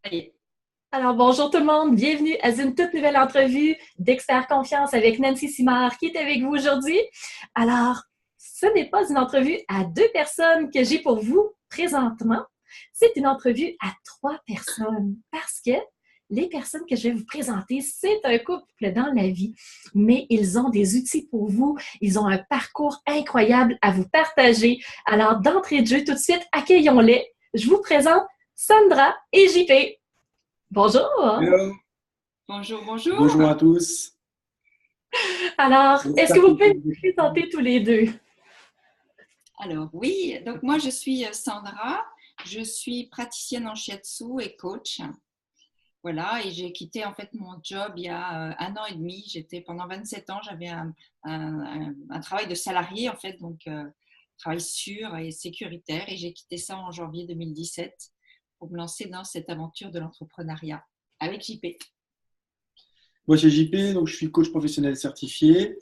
Allez. Alors, bonjour tout le monde, bienvenue à une toute nouvelle entrevue d'Expert Confiance avec Nancy Simard qui est avec vous aujourd'hui. Alors, ce n'est pas une entrevue à deux personnes que j'ai pour vous présentement, c'est une entrevue à trois personnes parce que les personnes que je vais vous présenter, c'est un couple dans la vie, mais ils ont des outils pour vous, ils ont un parcours incroyable à vous partager. Alors, d'entrée de jeu, tout de suite, accueillons-les. Je vous présente Sandra et JP. Bonjour. Hello. Bonjour, bonjour. Bonjour à tous. Alors, est-ce que vous pouvez vous présenter tous les deux? Alors oui, donc moi je suis Sandra, je suis praticienne en shiatsu et coach. Voilà, et j'ai quitté en fait mon job il y a 1 an et demi. J'étais pendant 27 ans, j'avais un travail de salarié en fait, donc travail sûr et sécuritaire. Et j'ai quitté ça en janvier 2017 pour me lancer dans cette aventure de l'entrepreneuriat avec JP. Moi, c'est JP, donc je suis coach professionnel certifié,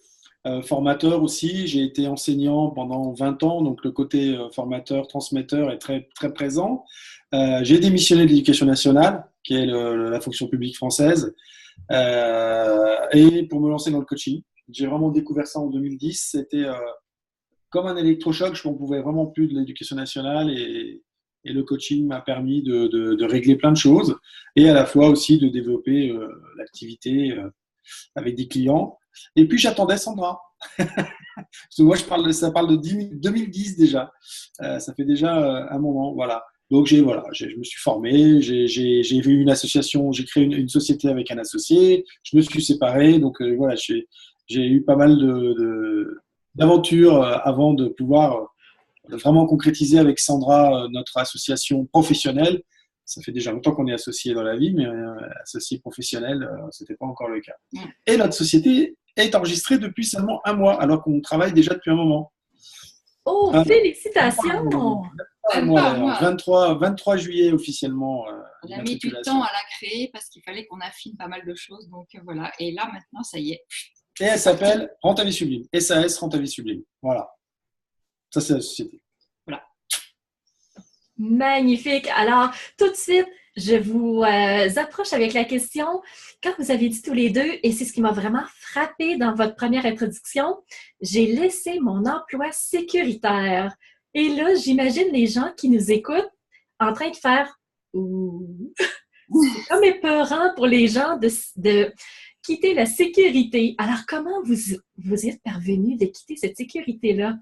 formateur aussi. J'ai été enseignant pendant 20 ans, donc le côté formateur, transmetteur est très, très présent. J'ai démissionné de l'éducation nationale, qui est la fonction publique française, et pour me lancer dans le coaching. J'ai vraiment découvert ça en 2010. C'était comme un électrochoc. Je n'en pouvais vraiment plus de l'éducation nationale et le coaching m'a permis de régler plein de choses et à la fois aussi de développer l'activité avec des clients. Et puis j'attendais Sandra. Parce que moi, ça parle de 2010 déjà. Ça fait déjà un moment. Voilà. Donc, je me suis formé, j'ai vu une association, j'ai créé une société avec un associé, je me suis séparé. Donc, voilà, j'ai eu pas mal d'aventures avant de pouvoir vraiment concrétiser avec Sandra notre association professionnelle. Ça fait déjà longtemps qu'on est associés dans la vie, mais associés professionnels, ce n'était pas encore le cas. Et notre société est enregistrée depuis seulement un mois, alors qu'on travaille déjà depuis un moment. Oh, félicitations! 23 juillet officiellement. On a mis du temps à la créer parce qu'il fallait qu'on affine pas mal de choses. Donc voilà. Et là, maintenant, ça y est. Et elle s'appelle Rente à vie sublime. SAS Rente à vie sublime. Voilà. Ça, c'est la société. Voilà. Magnifique. Alors, tout de suite, je vous approche avec la question. Quand vous avez dit tous les deux, et c'est ce qui m'a vraiment frappé dans votre première introduction, j'ai laissé mon emploi sécuritaire. Et là, j'imagine les gens qui nous écoutent en train de faire ouh. C'est comme épeurant pour les gens de quitter la sécurité. Alors, comment vous êtes parvenu de quitter cette sécurité-là?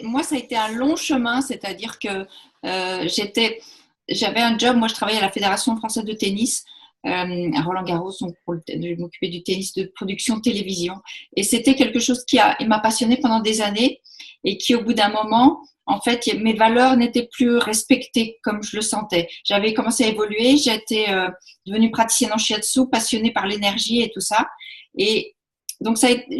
Moi, ça a été un long chemin, c'est-à-dire que j'avais un job, moi je travaillais à la Fédération française de tennis, à Roland-Garros, donc je m'occupais du tennis de production télévision. Et c'était quelque chose qui m'a passionnée pendant des années et qui, au bout d'un moment, en fait, mes valeurs n'étaient plus respectées comme je le sentais. J'avais commencé à évoluer, j'étais devenue praticienne en shiatsu, passionnée par l'énergie et tout ça. Et donc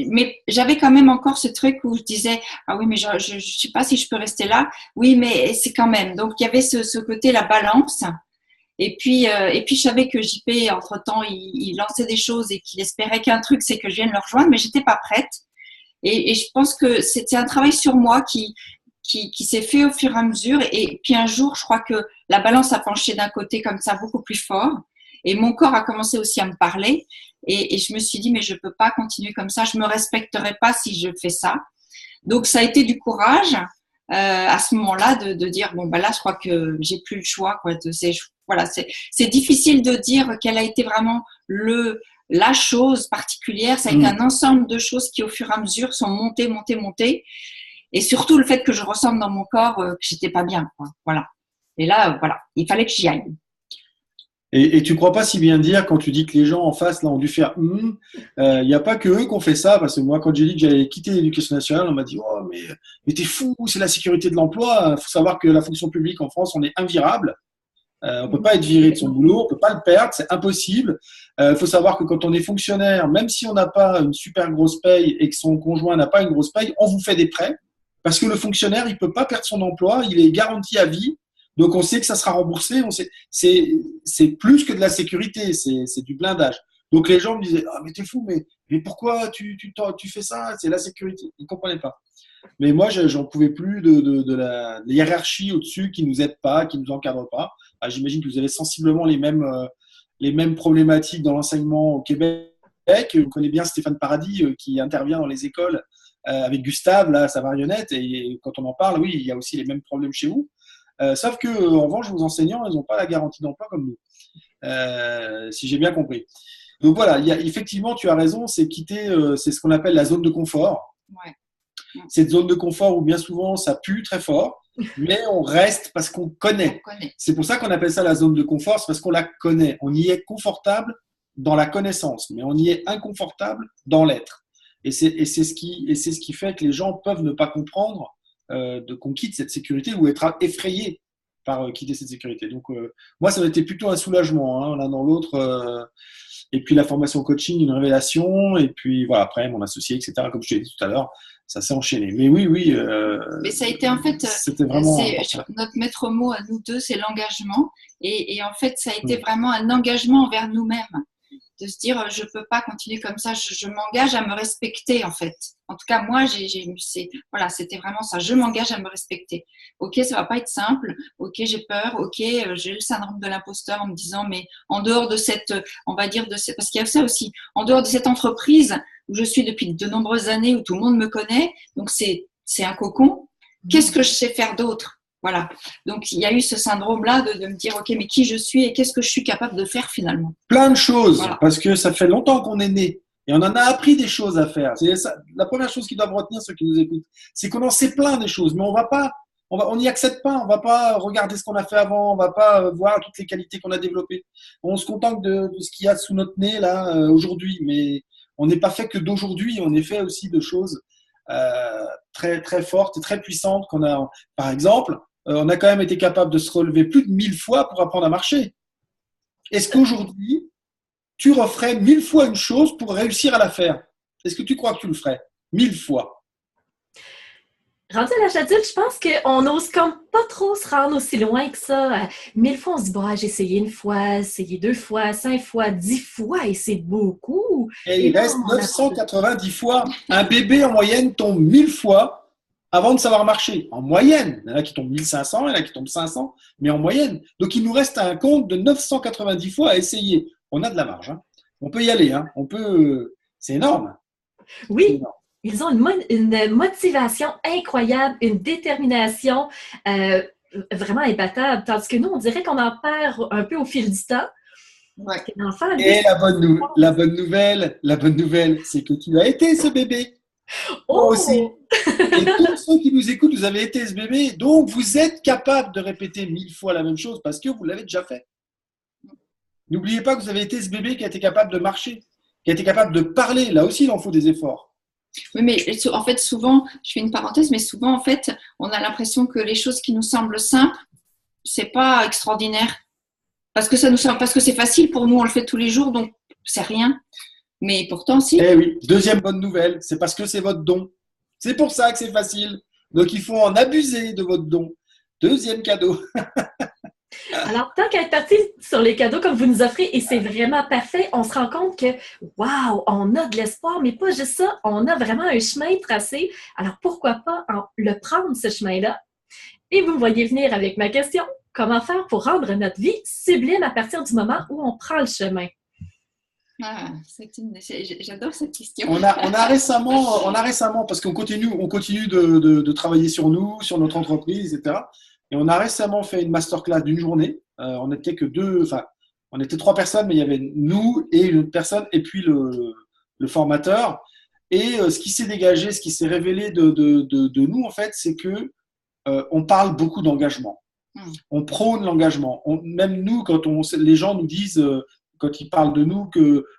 mais j'avais quand même encore ce truc où je disais ah oui mais je sais pas si je peux rester là, oui mais c'est quand même, donc il y avait ce côté la balance et puis je savais que JP entre temps il lançait des choses et qu'il espérait qu'un truc c'est que je vienne le rejoindre, mais j'étais pas prête et je pense que c'était un travail sur moi qui s'est fait au fur et à mesure et puis un jour je crois que la balance a penché d'un côté comme ça beaucoup plus fort et mon corps a commencé aussi à me parler. Et je me suis dit, mais je ne peux pas continuer comme ça, je ne me respecterai pas si je fais ça. Donc, ça a été du courage à ce moment-là de dire, bon, ben là, je crois que j'ai plus le choix. Quoi. C'est difficile de dire quelle a été vraiment la chose particulière. Ça a été un ensemble de choses qui, au fur et à mesure, sont montées. Et surtout, le fait que je ressente dans mon corps que j'étais pas bien. Quoi. Voilà. Et là, voilà, il fallait que j'y aille. Et tu ne crois pas si bien dire quand tu dis que les gens en face là ont dû faire il n'y a pas que eux qui ont fait ça, parce que moi quand j'ai dit que j'allais quitter l'éducation nationale, on m'a dit oh mais t'es fou, c'est la sécurité de l'emploi. Il faut savoir que la fonction publique en France on est invirable, on peut pas être viré de son boulot, on peut pas le perdre, c'est impossible. Il faut savoir que quand on est fonctionnaire, même si on n'a pas une super grosse paye et que son conjoint n'a pas une grosse paye, on vous fait des prêts parce que le fonctionnaire il peut pas perdre son emploi, il est garanti à vie. Donc, on sait que ça sera remboursé. C'est plus que de la sécurité, c'est du blindage. Donc, les gens me disaient ah, mais t'es fou, mais pourquoi tu fais ça? C'est la sécurité. Ils ne comprenaient pas. Mais moi, j'en pouvais plus de la hiérarchie au-dessus qui nous aide pas, qui nous encadre pas. Ah, j'imagine que vous avez sensiblement les mêmes problématiques dans l'enseignement au Québec. Vous connaissez bien Stéphane Paradis qui intervient dans les écoles avec Gustave, là, sa marionnette. Et quand on en parle, oui, il y a aussi les mêmes problèmes chez vous. Sauf que, en revanche, vos enseignants, ils n'ont pas la garantie d'emploi comme nous, si j'ai bien compris. Donc voilà, effectivement, tu as raison, c'est quitter, c'est ce qu'on appelle la zone de confort. Ouais. Cette zone de confort où bien souvent ça pue très fort, mais on reste parce qu'on connaît. C'est pour ça qu'on appelle ça la zone de confort, c'est parce qu'on la connaît. On y est confortable dans la connaissance, mais on y est inconfortable dans l'être. Et c'est ce qui fait que les gens peuvent ne pas comprendre qu'on quitte cette sécurité ou être effrayés par quitter cette sécurité. Donc moi, ça a été plutôt un soulagement, hein, l'un dans l'autre. Et puis la formation coaching, une révélation. Et puis voilà, après, mon associé, etc. Comme je t'ai dit tout à l'heure, ça s'est enchaîné. Mais oui. Mais ça a été en fait, c'était vraiment notre maître mot à nous deux, c'est l'engagement. Et en fait, ça a été vraiment un engagement envers nous-mêmes. De se dire, je peux pas continuer comme ça, je m'engage à me respecter en fait. En tout cas, moi, voilà, c'était vraiment ça. Je m'engage à me respecter. Ok, ça va pas être simple. Ok, j'ai peur. Ok, j'ai le syndrome de l'imposteur en me disant, mais en dehors de cette, on va dire parce qu'il y a ça aussi, en dehors de cette entreprise où je suis depuis de nombreuses années, où tout le monde me connaît, donc c'est un cocon. Qu'est-ce que je sais faire d'autre? Voilà. Donc, il y a eu ce syndrome-là de me dire, OK, mais qui je suis et qu'est-ce que je suis capable de faire finalement? Plein de choses, voilà. Parce que ça fait longtemps qu'on est né et on en a appris des choses à faire. C'est ça, la première chose qu'ils doivent retenir, ceux qui nous écoutent, c'est qu'on en sait plein des choses, mais on n'y accède pas, on va pas regarder ce qu'on a fait avant, on va pas voir toutes les qualités qu'on a développées. On se contente de ce qu'il y a sous notre nez là aujourd'hui, mais on n'est pas fait que d'aujourd'hui, on est fait aussi de choses très très fortes et très puissantes qu'on a. Par exemple, on a quand même été capable de se relever plus de 1000 fois pour apprendre à marcher. Est-ce qu'aujourd'hui, tu referais 1000 fois une chose pour réussir à la faire? Est-ce que tu crois que tu le ferais 1000 fois? Rendu à l'âge adulte, je pense qu'on n'ose comme pas trop se rendre aussi loin que ça. 1000 fois, on se dit, bah, j'ai essayé une fois, essayé 2 fois, 5 fois, 10 fois, et c'est beaucoup. Et il reste 990 fois. Un bébé, en moyenne, tombe 1000 fois avant de savoir marcher. En moyenne. Il y en a qui tombent 1500, il y en a qui tombent 500, mais en moyenne. Donc, il nous reste un compte de 990 fois à essayer. On a de la marge. Hein. On peut y aller. Hein. C'est énorme. Oui. C'est énorme. Ils ont une motivation incroyable, une détermination vraiment imbattable. Tandis que nous, on dirait qu'on en perd un peu au fil du temps. Ouais. Et la bonne nouvelle, c'est que tu as été ce bébé. Moi aussi. Et tous ceux qui nous écoutent, vous avez été ce bébé. Donc, vous êtes capable de répéter 1000 fois la même chose parce que vous l'avez déjà fait. N'oubliez pas que vous avez été ce bébé qui a été capable de marcher, qui a été capable de parler. Là aussi, il en faut des efforts. Oui, mais en fait, souvent, je fais une parenthèse, mais souvent, en fait, on a l'impression que les choses qui nous semblent simples, c'est pas extraordinaire. Parce que c'est facile pour nous, on le fait tous les jours, donc c'est rien. Mais pourtant, si. Eh oui, deuxième bonne nouvelle, c'est parce que c'est votre don. C'est pour ça que c'est facile. Donc, il faut en abuser de votre don. Deuxième cadeau. Alors, tant qu'à être parti sur les cadeaux comme vous nous offrez, et c'est vraiment parfait, on se rend compte que, waouh, on a de l'espoir, mais pas juste ça, on a vraiment un chemin tracé. Alors, pourquoi pas le prendre, ce chemin-là? Et vous me voyez venir avec ma question. Comment faire pour rendre notre vie sublime à partir du moment où on prend le chemin? Ah, j'adore cette question. On a récemment, parce qu'on continue de travailler sur nous, sur notre entreprise, etc. Et on a récemment fait une masterclass d'une journée. On n'était que on était 3 personnes, mais il y avait nous et une autre personne, et puis le formateur. Et ce qui s'est dégagé, ce qui s'est révélé de nous, en fait, c'est que on parle beaucoup d'engagement. On prône l'engagement. Même nous, quand les gens nous disent, quand ils parlent de nous,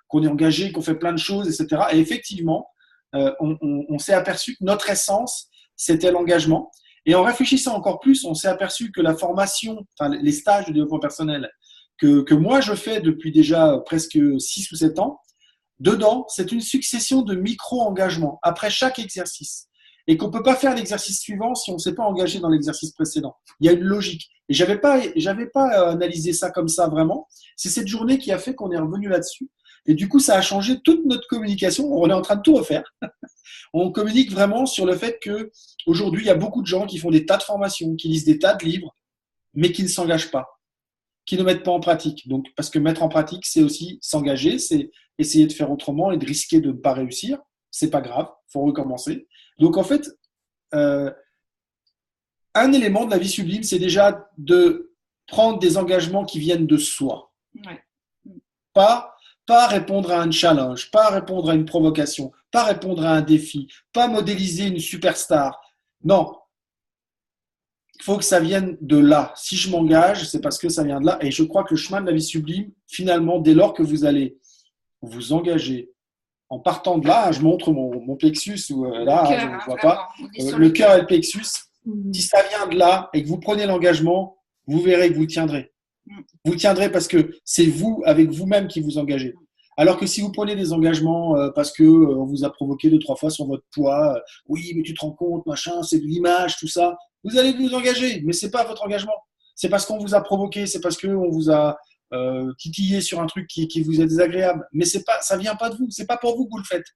qu'on est engagé, qu'on fait plein de choses, etc. Et effectivement, on s'est aperçu que notre essence, c'était l'engagement. Et en réfléchissant encore plus, on s'est aperçu que la formation, les stages de développement personnel que moi je fais depuis déjà presque 6 ou 7 ans, dedans, c'est une succession de micro-engagements après chaque exercice. Et qu'on ne peut pas faire l'exercice suivant si on ne s'est pas engagé dans l'exercice précédent. Il y a une logique. Et j'avais pas analysé ça comme ça vraiment. C'est cette journée qui a fait qu'on est revenu là-dessus. Et du coup, ça a changé toute notre communication. On est en train de tout refaire. On communique vraiment sur le fait que aujourd'hui, il y a beaucoup de gens qui font des tas de formations, qui lisent des tas de livres, mais qui ne s'engagent pas, qui ne mettent pas en pratique. Donc, parce que mettre en pratique, c'est aussi s'engager, c'est essayer de faire autrement et de risquer de ne pas réussir. C'est pas grave, faut recommencer. Donc, en fait, un élément de la vie sublime, c'est déjà de prendre des engagements qui viennent de soi. Ouais. Pas répondre à un challenge, pas répondre à une provocation, pas répondre à un défi, pas modéliser une superstar. Non, il faut que ça vienne de là. Si je m'engage, c'est parce que ça vient de là. Et je crois que le chemin de la vie sublime, finalement, dès lors que vous allez vous engager, en partant de là, je montre mon plexus, ou là, cœur, je ne vois vraiment. pas, le cœur et le plexus. Si ça vient de là et que vous prenez l'engagement, vous verrez que vous le tiendrez. Vous le tiendrez parce que c'est vous, avec vous-même, qui vous engagez. Alors que si vous prenez des engagements parce que on vous a provoqué 2-3 fois sur votre poids, oui, mais tu te rends compte, machin, c'est de l'image, tout ça, vous allez vous engager, mais c'est pas votre engagement. C'est parce qu'on vous a provoqué, c'est parce qu'on vous a titillé sur un truc qui vous est désagréable. Mais c'est pas, ça vient pas de vous, c'est pas pour vous que vous le faites.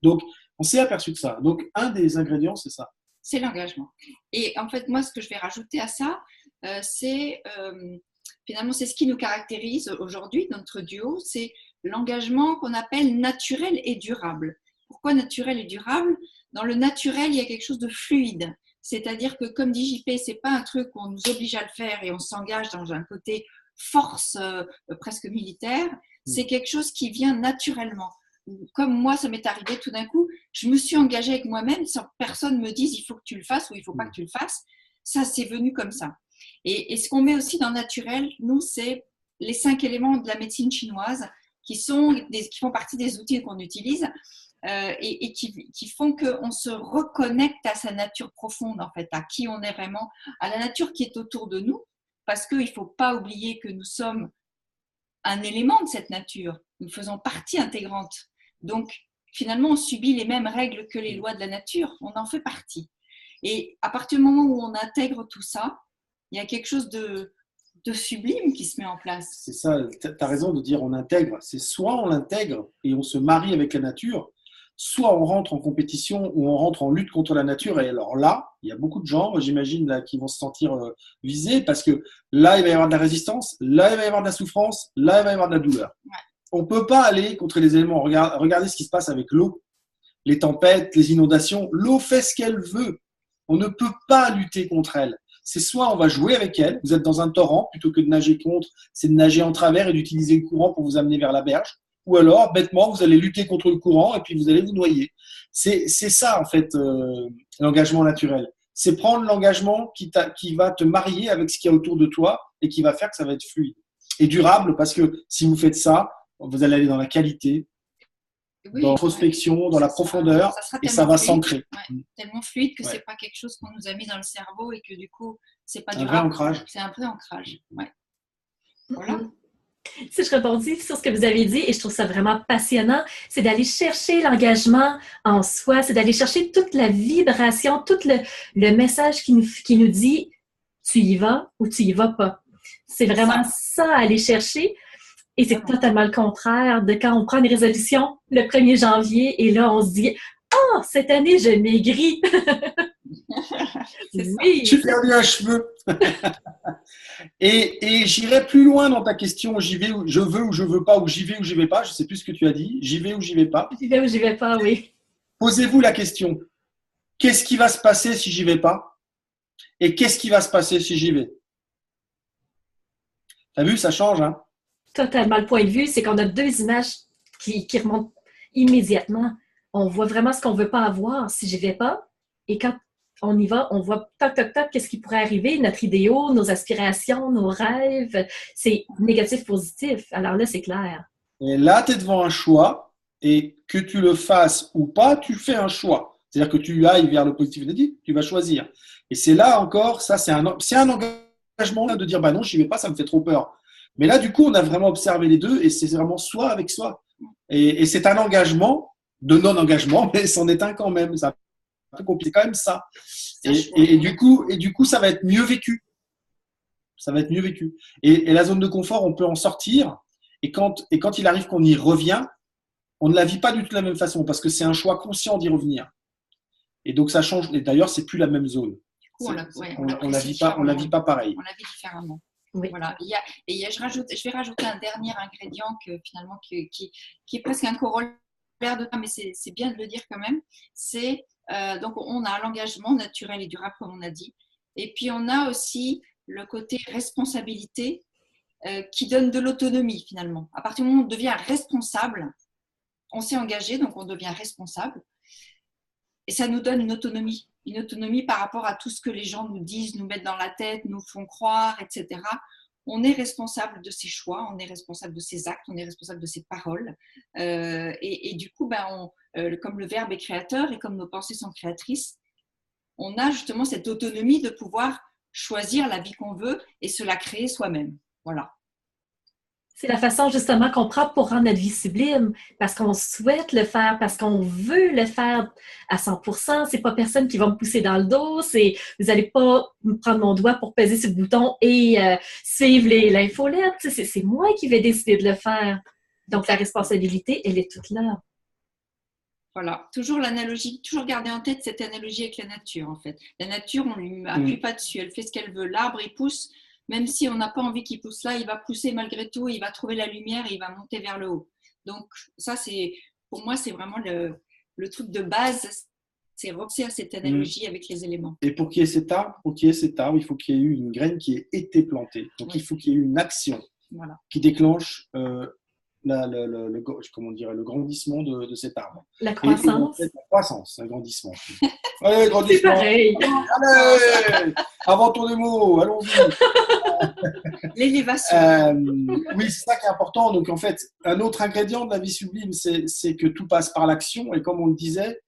Donc, on s'est aperçu de ça. Donc, un des ingrédients, c'est ça. C'est l'engagement. Et en fait, moi, ce que je vais rajouter à ça, c'est finalement, c'est ce qui nous caractérise aujourd'hui, notre duo, c'est l'engagement qu'on appelle naturel et durable. Pourquoi naturel et durable? Dans le naturel, il y a quelque chose de fluide. C'est-à-dire que, comme dit JP, c'est pas un truc qu'on nous oblige à le faire et on s'engage dans un côté force presque militaire. C'est quelque chose qui vient naturellement. Comme moi, ça m'est arrivé tout d'un coup, je me suis engagée avec moi-même sans que personne me dise il faut que tu le fasses ou il faut pas que tu le fasses. Ça, c'est venu comme ça. Et ce qu'on met aussi dans naturel, nous, c'est les 5 éléments de la médecine chinoise qui font partie des outils qu'on utilise et qui font qu'on se reconnecte à sa nature profonde, en fait, à qui on est vraiment, à la nature qui est autour de nous, parce qu'il ne faut pas oublier que nous sommes un élément de cette nature. Nous faisons partie intégrante. Donc, finalement, on subit les mêmes règles que les lois de la nature. On en fait partie. Et à partir du moment où on intègre tout ça, il y a quelque chose de sublime qui se met en place. C'est ça, tu as raison de dire on intègre. C'est soit on l'intègre et on se marie avec la nature, soit on rentre en compétition ou on rentre en lutte contre la nature. Et alors là, il y a beaucoup de gens, j'imagine, là, qui vont se sentir visés parce que là, il va y avoir de la résistance, là, il va y avoir de la souffrance, là, il va y avoir de la douleur. Ouais. On ne peut pas aller contre les éléments. Regardez ce qui se passe avec l'eau, les tempêtes, les inondations. L'eau fait ce qu'elle veut. On ne peut pas lutter contre elle. C'est soit on va jouer avec elle, vous êtes dans un torrent, plutôt que de nager contre, c'est de nager en travers et d'utiliser le courant pour vous amener vers la berge. Ou alors, bêtement, vous allez lutter contre le courant et puis vous allez vous noyer. C'est ça, en fait, l'engagement naturel. C'est prendre l'engagement qui va te marier avec ce qu'il y a autour de toi et qui va faire que ça va être fluide. Et durable, parce que si vous faites ça, vous allez aller dans la qualité, dans l'introspection, dans la profondeur, et ça va s'ancrer. Ouais, tellement fluide que c'est pas quelque chose qu'on nous a mis dans le cerveau et que du coup, c'est pas durable. Un vrai ancrage. C'est un vrai ancrage. Ouais. Voilà. Si je rebondis sur ce que vous avez dit, et je trouve ça vraiment passionnant, c'est d'aller chercher l'engagement en soi, c'est d'aller chercher toute la vibration, tout le message qui nous dit tu y vas ou tu y vas pas. C'est vraiment ça à aller chercher. Et c'est totalement le contraire de quand on prend une résolution le 1er janvier et là, on se dit « Oh, cette année, je maigris! » Oui, j'ai perdu un cheveu. Et j'irai plus loin dans ta question. J'y vais, je veux ou je veux pas, ou j'y vais ou j'y vais pas. Je sais plus ce que tu as dit. J'y vais ou j'y vais pas. J'y vais ou j'y vais pas, oui. Posez-vous la question. Qu'est-ce qui va se passer si j'y vais pas? Et qu'est-ce qui va se passer si j'y vais? T'as vu, ça change, hein? Totalement. Le point de vue, c'est qu'on a 2 images qui remontent immédiatement. On voit vraiment ce qu'on ne veut pas avoir si j'y vais pas. Et quand on y va, on voit toc, toc, toc, qu'est-ce qui pourrait arriver, notre idéal, nos aspirations, nos rêves. C'est négatif, positif. Alors là, c'est clair. Et là, tu es devant un choix et que tu le fasses ou pas, tu fais un choix. C'est-à-dire que tu ailles vers le positif et le négatif, tu vas choisir. Et c'est là encore, ça, c'est un engagement de dire bah non, je n'y vais pas, ça me fait trop peur. Mais là, du coup, on a vraiment observé les deux et c'est vraiment soi avec soi. Et c'est un engagement de non-engagement, mais c'en est un quand même. C'est un peu compliqué quand même ça. Et du coup, ça va être mieux vécu. Ça va être mieux vécu. Et la zone de confort, on peut en sortir. Et quand il arrive qu'on y revient, on ne la vit pas du tout de la même façon parce que c'est un choix conscient d'y revenir. Et donc, ça change. Et d'ailleurs, c'est plus la même zone. On la vit pas pareil. On la vit différemment. Oui. Voilà. Je vais rajouter un dernier ingrédient qui est presque un corollaire de ça, mais c'est bien de le dire quand même. C'est donc on a l'engagement naturel et durable, comme on a dit. Et puis, on a aussi le côté responsabilité qui donne de l'autonomie, finalement. À partir du moment où on devient responsable, on s'est engagé, donc on devient responsable. Et ça nous donne une autonomie par rapport à tout ce que les gens nous disent, nous mettent dans la tête, nous font croire, etc. On est responsable de ses choix, on est responsable de ses actes, on est responsable de ses paroles. Et du coup, comme le verbe est créateur et comme nos pensées sont créatrices, on a justement cette autonomie de pouvoir choisir la vie qu'on veut et se la créer soi-même. Voilà. C'est la façon justement qu'on prend pour rendre notre vie sublime, parce qu'on souhaite le faire, parce qu'on veut le faire à 100%. C'est pas personne qui va me pousser dans le dos. Vous n'allez pas me prendre mon doigt pour peser sur le bouton et suivre l'infolette. C'est moi qui vais décider de le faire. Donc la responsabilité, elle est toute là. Voilà, toujours l'analogie, toujours garder en tête cette analogie avec la nature en fait. La nature, on ne lui appuie pas dessus, elle fait ce qu'elle veut. L'arbre, il pousse. Même si on n'a pas envie qu'il pousse là, il va pousser malgré tout, il va trouver la lumière et il va monter vers le haut. Donc ça, pour moi, c'est vraiment le truc de base, c'est repenser à cette analogie avec les éléments. Et pour qu'il y ait cet arbre, il faut qu'il y ait eu une graine qui ait été plantée. Donc il faut qu'il y ait eu une action qui déclenche le grandissement de cet arbre. La croissance. La croissance, un grandissement. Allez, grandissement. C'est pareil. Allez, inventons des mots, allons-y. L'élévation. Oui, c'est ça qui est important. Donc, en fait, un autre ingrédient de la vie sublime, c'est que tout passe par l'action. Et comme on le disait,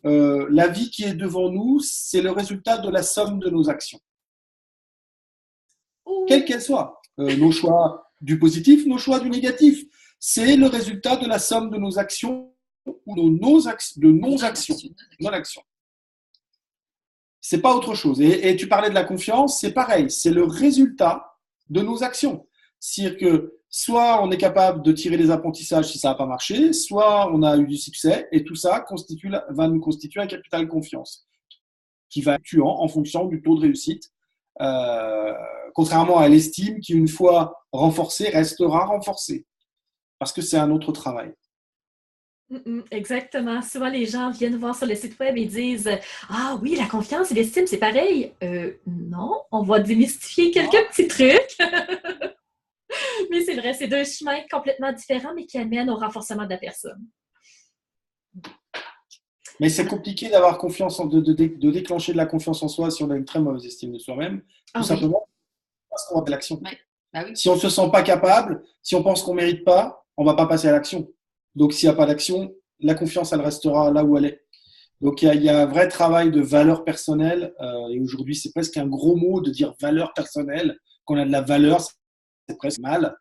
la vie qui est devant nous, c'est le résultat de la somme de nos actions. Quelles qu'elles soient. Nos choix du positif, nos choix du négatif. C'est le résultat de la somme de nos actions ou de non-actions. Non-actions. C'est pas autre chose. Et tu parlais de la confiance, c'est pareil. C'est le résultat de nos actions. C'est-à-dire que soit on est capable de tirer des apprentissages si ça n'a pas marché, soit on a eu du succès, et tout ça va nous constituer un capital confiance qui va être fluctuant en fonction du taux de réussite, contrairement à l'estime qui, une fois renforcée, restera renforcée. Parce que c'est un autre travail. Exactement. Souvent, les gens viennent voir sur le site web et disent « Ah oui, la confiance et l'estime, c'est pareil. » Non, on va démystifier quelques petits trucs. Mais c'est vrai, c'est deux chemins complètement différents, mais qui amènent au renforcement de la personne. Mais c'est compliqué d'avoir confiance, de déclencher de la confiance en soi si on a une très mauvaise estime de soi-même. Tout simplement parce qu'on va de l'action. Oui. Bah oui. Si on ne se sent pas capable, si on pense qu'on ne mérite pas, on ne va pas passer à l'action. Donc, s'il n'y a pas d'action, la confiance, elle restera là où elle est. Donc, il y a un vrai travail de valeur personnelle. Et aujourd'hui, c'est presque un gros mot de dire valeur personnelle. Quand on a de la valeur, c'est presque mal.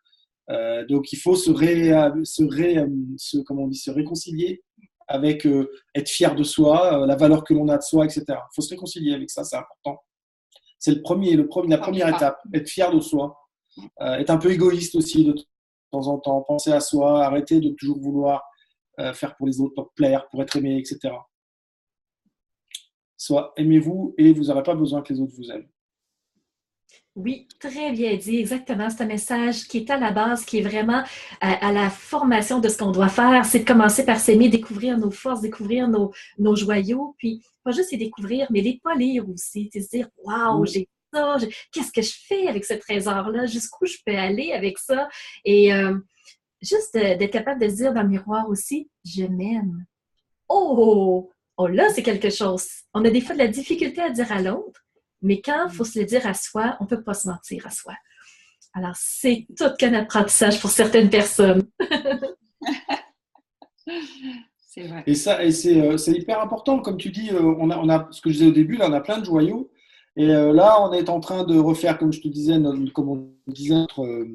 Donc, il faut se réconcilier avec être fier de soi, la valeur que l'on a de soi, etc. Il faut se réconcilier avec ça, c'est important. C'est la première étape, être fier de soi. Être un peu égoïste aussi de temps en temps, penser à soi, arrêter de toujours vouloir faire pour les autres, pour plaire, pour être aimé, etc. Soit aimez-vous et vous n'aurez pas besoin que les autres vous aiment. Oui, très bien dit, exactement. C'est un message qui est à la base, qui est vraiment à la formation de ce qu'on doit faire. C'est de commencer par s'aimer, découvrir nos forces, découvrir nos joyaux, puis pas juste les découvrir, mais les polir aussi. Se dire, waouh, j'ai ça, qu'est-ce que je fais avec ce trésor-là? Jusqu'où je peux aller avec ça? Et juste d'être capable de se dire dans le miroir aussi, je m'aime. Oh, là, c'est quelque chose. On a des fois de la difficulté à dire à l'autre, mais quand il faut se le dire à soi, on ne peut pas se mentir à soi. Alors, c'est tout qu'un apprentissage pour certaines personnes. C'est vrai. Et c'est hyper important. Comme tu dis, on a ce que je disais au début, là, on a plein de joyaux. Et là, on est en train de refaire, comme je te disais, notre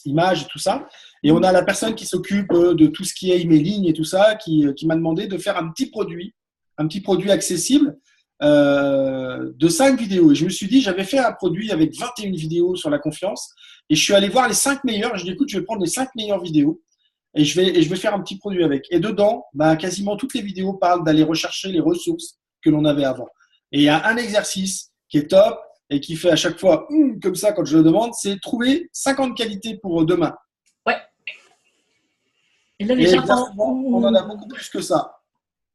image et tout ça. Et on a la personne qui s'occupe de tout ce qui est emailing et tout ça, qui m'a demandé de faire un petit produit accessible de 5 vidéos. Et je me suis dit, j'avais fait un produit avec 21 vidéos sur la confiance. Et je suis allé voir les 5 meilleures. Et je dis, écoute, je vais prendre les 5 meilleures vidéos et je vais faire un petit produit avec. Et dedans, bah, quasiment toutes les vidéos parlent d'aller rechercher les ressources que l'on avait avant. Et il y a un exercice qui est top et qui fait à chaque fois comme ça quand je le demande, c'est trouver 50 qualités pour demain. Ouais. Et là, les Et gens font... on en a beaucoup plus que ça.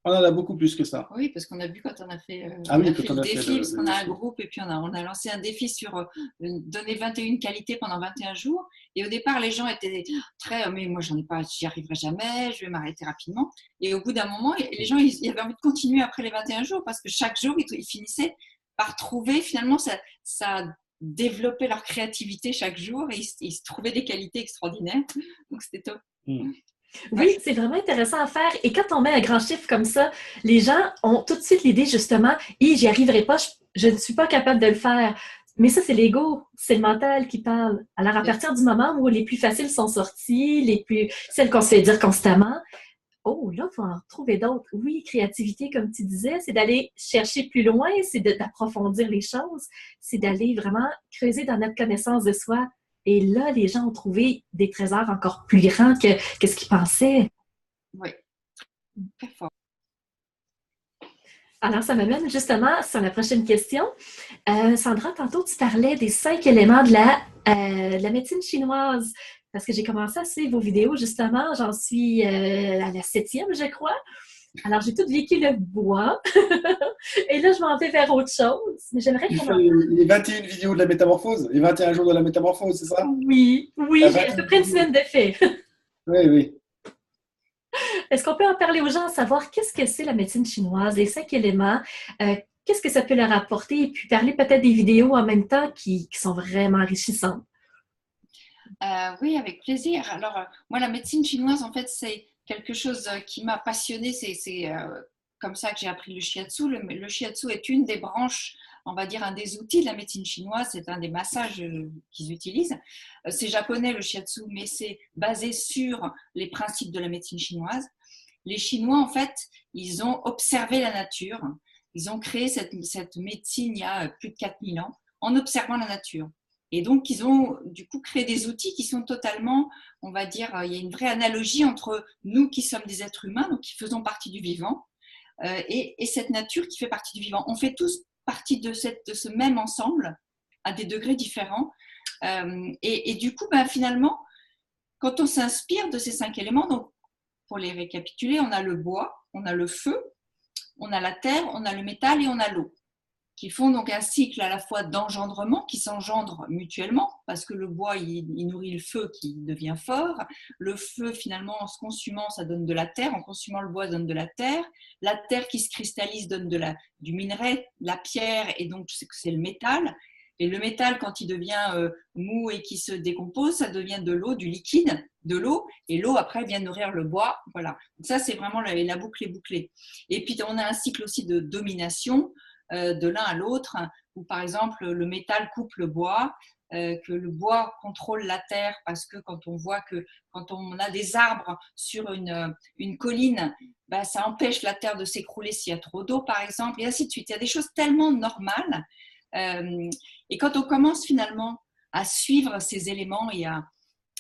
On en a beaucoup plus que ça. Oui, parce qu'on a vu quand on a fait, le défi, parce qu'on a un groupe et puis on a lancé un défi sur donner 21 qualités pendant 21 jours. Et au départ, les gens étaient très, mais moi, j'y arriverai jamais, je vais m'arrêter rapidement. Et au bout d'un moment, les gens, ils avaient envie de continuer après les 21 jours parce que chaque jour, ils finissaient par trouver, finalement, ça développait leur créativité chaque jour et ils se trouvaient des qualités extraordinaires. Donc, c'était top. Oui, c'est vraiment intéressant à faire. Et quand on met un grand chiffre comme ça, les gens ont tout de suite l'idée, justement, j'y arriverai pas, je ne suis pas capable de le faire. Mais ça, c'est l'ego, c'est le mental qui parle. Alors, à partir du moment où les plus faciles sont sorties, celles qu'on se fait dire constamment, oh, là, il faut en trouver d'autres. Oui, créativité, comme tu disais, c'est d'aller chercher plus loin, c'est d'approfondir les choses, c'est d'aller vraiment creuser dans notre connaissance de soi. Et là, les gens ont trouvé des trésors encore plus grands que ce qu'ils pensaient. Oui, très fort. Alors, ça m'amène justement sur la prochaine question. Sandra, tantôt, tu parlais des 5 éléments de la médecine chinoise. Parce que j'ai commencé à suivre vos vidéos, justement. J'en suis à la 7e, je crois. Alors, j'ai tout vécu le bois. Et là, je m'en vais vers autre chose. Mais j'aimerais commencer. Les 21 vidéos de la métamorphose, les 21 jours de la métamorphose, c'est ça? Oui, j'ai à peu près une semaine de fait. Oui. Est-ce qu'on peut en parler aux gens, savoir qu'est-ce que c'est la médecine chinoise, les 5 éléments, qu'est-ce que ça peut leur apporter, et puis parler peut-être des vidéos en même temps qui sont vraiment enrichissantes? Oui, avec plaisir. Alors, moi, la médecine chinoise, en fait, c'est quelque chose qui m'a passionnée. C'est comme ça que j'ai appris le shiatsu. Le shiatsu est une des branches, on va dire, un des outils de la médecine chinoise. C'est un des massages qu'ils utilisent. C'est japonais, le shiatsu, mais c'est basé sur les principes de la médecine chinoise. Les Chinois, en fait, ils ont observé la nature. Ils ont créé cette médecine il y a plus de 4000 ans en observant la nature. Et donc, ils ont du coup créé des outils qui sont totalement, on va dire, il y a une vraie analogie entre nous qui sommes des êtres humains, donc qui faisons partie du vivant, et cette nature qui fait partie du vivant. On fait tous partie de ce même ensemble, à des degrés différents. Et du coup, finalement, quand on s'inspire de ces 5 éléments, donc pour les récapituler, on a le bois, on a le feu, on a la terre, on a le métal et on a l'eau, qui font donc un cycle à la fois d'engendrement, qui s'engendre mutuellement, parce que le bois, il nourrit le feu qui devient fort. Le feu, finalement, en se consumant, ça donne de la terre. En consumant le bois, ça donne de la terre. La terre qui se cristallise donne du minerai, la pierre, et donc c'est le métal. Et le métal, quand il devient mou et qui se décompose, ça devient de l'eau, du liquide, de l'eau. Et l'eau, après, vient nourrir le bois. Voilà. Donc ça, c'est vraiment la boucle est bouclée. Et puis, on a un cycle aussi de domination, de l'un à l'autre, où par exemple le métal coupe le bois, que le bois contrôle la terre, parce que quand on voit que quand on a des arbres sur une colline, ça empêche la terre de s'écrouler s'il y a trop d'eau par exemple, et ainsi de suite. Il y a des choses tellement normales, et quand on commence finalement à suivre ces éléments et à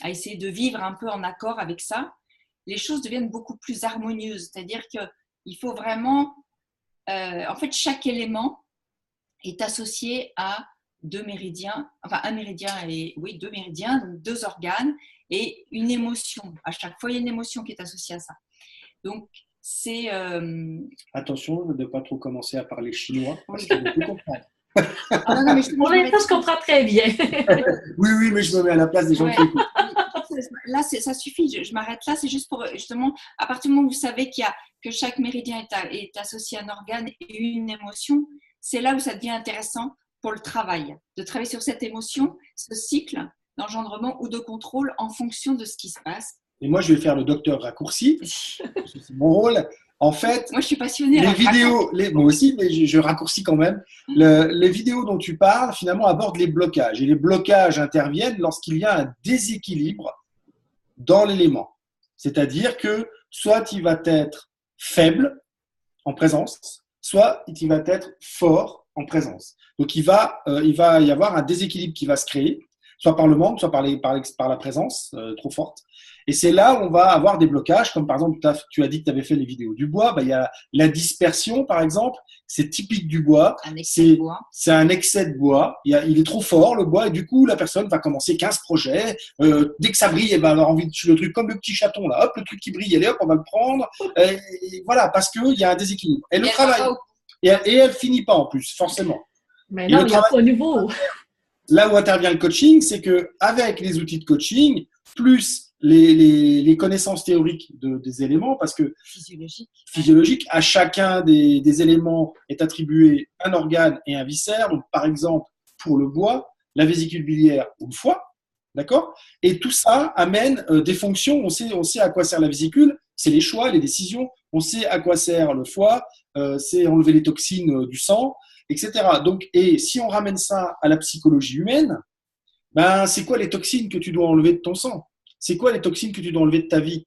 essayer de vivre un peu en accord avec ça, les choses deviennent beaucoup plus harmonieuses. C'est-à-dire qu'il faut vraiment en fait, chaque élément est associé à 2 méridiens, enfin un méridien et 2 méridiens, donc 2 organes et une émotion. À chaque fois, il y a une émotion qui est associée à ça. Donc, c'est… Attention de ne pas trop commencer à parler chinois, parce qu'ils ne peut comprendre. Non, mais je comprends très bien. Oui, mais je me mets à la place des gens qui écoutent. Là, ça suffit, je m'arrête là, c'est juste pour justement, à partir du moment où vous savez que chaque méridien est associé à un organe et une émotion, c'est là où ça devient intéressant pour le travail, de travailler sur cette émotion, ce cycle d'engendrement ou de contrôle en fonction de ce qui se passe. Et moi, je vais faire le docteur raccourci, c'est mon rôle. En fait, moi, je suis passionnée. Les vidéos, moi aussi, mais je raccourcis quand même. Les vidéos dont tu parles, finalement, abordent les blocages. Et les blocages interviennent lorsqu'il y a un déséquilibre dans l'élément. C'est-à-dire que soit il va être faible en présence, soit il va être fort en présence. Donc, il va y avoir un déséquilibre qui va se créer, soit par le manque, soit par la présence trop forte. Et c'est là où on va avoir des blocages, comme par exemple, tu as dit que tu avais fait les vidéos du bois. Il y a la dispersion, par exemple. C'est typique du bois. C'est un excès de bois. Il est trop fort, le bois, et du coup, la personne va commencer 15 projets. Dès que ça brille, elle va avoir envie de tuer le truc, comme le petit chaton, là. Hop, le truc qui brille, allez, hop, on va le prendre. Et voilà, parce qu'il y a un déséquilibre. Et le travail. Et elle finit pas, en plus, forcément. Mais non, il n'y a pas nouveau. Là où intervient le coaching, c'est qu'avec les outils de coaching, plus les connaissances théoriques des éléments, parce que physiologique, à chacun des éléments est attribué un organe et un viscère. Donc, par exemple, pour le bois, la vésicule biliaire ou le foie, d'accord. Et tout ça amène des fonctions. On sait à quoi sert la vésicule, c'est les choix, les décisions. On sait à quoi sert le foie, c'est enlever les toxines du sang, etc. Donc, et si on ramène ça à la psychologie humaine, ben, c'est quoi les toxines que tu dois enlever de ton sang? C'est quoi les toxines que tu dois enlever de ta vie?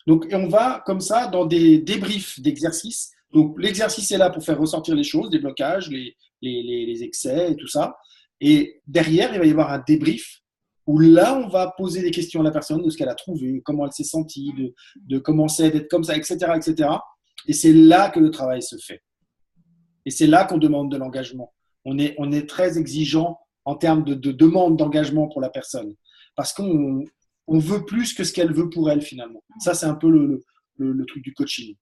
Donc, et on va comme ça dans des débriefs d'exercices. Donc, l'exercice est là pour faire ressortir les choses, les blocages, les excès et tout ça. Et derrière, il va y avoir un débrief où là, on va poser des questions à la personne de ce qu'elle a trouvé, comment elle s'est sentie, de comment c'est d'être comme ça, etc., etc. Et c'est là que le travail se fait. Et c'est là qu'on demande de l'engagement. On est très exigeant en termes de demande d'engagement pour la personne. Parce qu'on veut plus que ce qu'elle veut pour elle, finalement. Ça, c'est un peu le truc du coaching.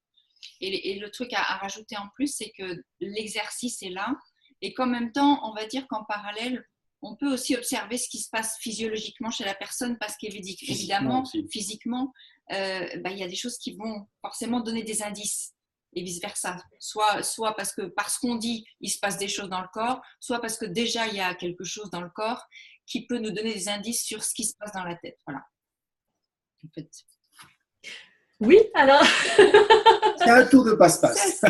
Et le truc à rajouter en plus, c'est que l'exercice est là et qu'en même temps, on va dire qu'en parallèle, on peut aussi observer ce qui se passe physiologiquement chez la personne parce qu'évidemment, physiquement, il y a des choses qui vont forcément donner des indices et vice-versa. Soit parce qu'on dit, il se passe des choses dans le corps, soit parce que déjà, il y a quelque chose dans le corps qui peut nous donner des indices sur ce qui se passe dans la tête. Voilà. En fait. Oui, alors. C'est un tour de passe-passe.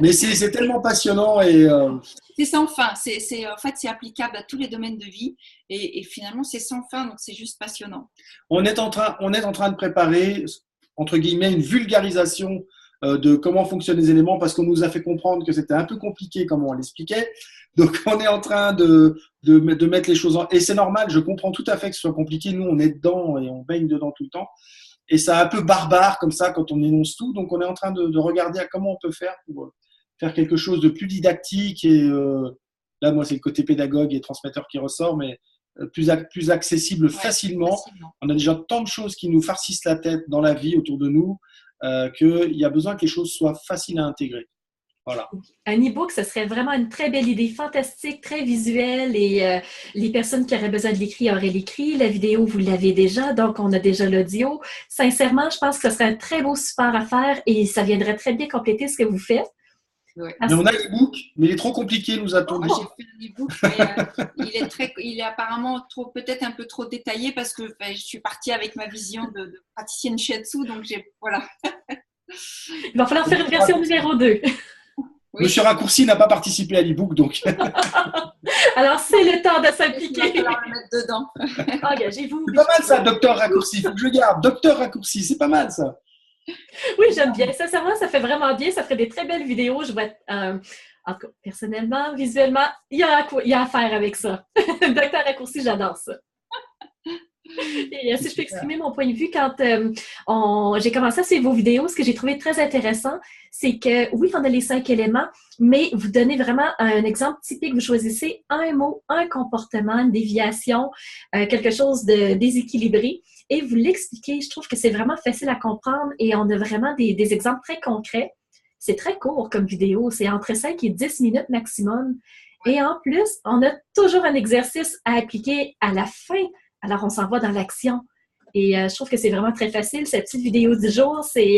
Mais c'est tellement passionnant et. C'est sans fin. En fait, c'est applicable à tous les domaines de vie et finalement, c'est sans fin, donc c'est juste passionnant. On est en train de préparer, entre guillemets, une vulgarisation de comment fonctionnent les éléments parce qu'on nous a fait comprendre que c'était un peu compliqué comment on l'expliquait. Donc, on est en train de mettre les choses en… Et c'est normal, je comprends tout à fait que ce soit compliqué. Nous, on est dedans et on baigne dedans tout le temps. Et c'est un peu barbare comme ça quand on énonce tout. Donc, on est en train de regarder à comment on peut faire pour faire quelque chose de plus didactique. Et là, moi, c'est le côté pédagogue et transmetteur qui ressort, mais plus accessible facilement. On a déjà tant de choses qui nous farcissent la tête dans la vie autour de nous qu'il y a besoin que les choses soient faciles à intégrer. Voilà. Un e-book, ce serait vraiment une très belle idée, fantastique, très visuelle et les personnes qui auraient besoin de l'écrit auraient l'écrit. La vidéo, vous l'avez déjà, donc on a déjà l'audio. Sincèrement, je pense que ce serait un très beau support à faire et ça viendrait très bien compléter ce que vous faites. Ouais. Mais on a l'e-book, mais il est trop compliqué, nous a-t-on dit. Moi, j'ai fait un e-book, mais il est apparemment peut-être un peu trop détaillé parce que je suis partie avec ma vision de praticienne shiatsu, donc voilà. Il va falloir faire une version numéro 2. Oui. Monsieur Raccourci n'a pas participé à l'e-book, donc. Alors, c'est le temps de s'impliquer. Il va falloir le mettre dedans. Engagez-vous. C'est pas mal ça, Docteur Raccourci. Il faut que je le garde. Docteur Raccourci, c'est pas mal ça. Oui, j'aime bien. Sincèrement, ça fait vraiment bien. Ça ferait des très belles vidéos. Je vais en tout cas, personnellement, visuellement, il y a à faire avec ça. Docteur Raccourci, j'adore ça. Et si je peux exprimer mon point de vue, quand j'ai commencé à suivre vos vidéos, ce que j'ai trouvé très intéressant, c'est que oui, on a les 5 éléments, mais vous donnez vraiment un exemple typique. Vous choisissez un mot, un comportement, une déviation, quelque chose de déséquilibré et vous l'expliquez. Je trouve que c'est vraiment facile à comprendre et on a vraiment des exemples très concrets. C'est très court comme vidéo, c'est entre 5 et 10 minutes maximum. Et en plus, on a toujours un exercice à appliquer à la fin. Alors, on s'en va dans l'action. Et je trouve que c'est vraiment très facile. Cette petite vidéo du jour, c'est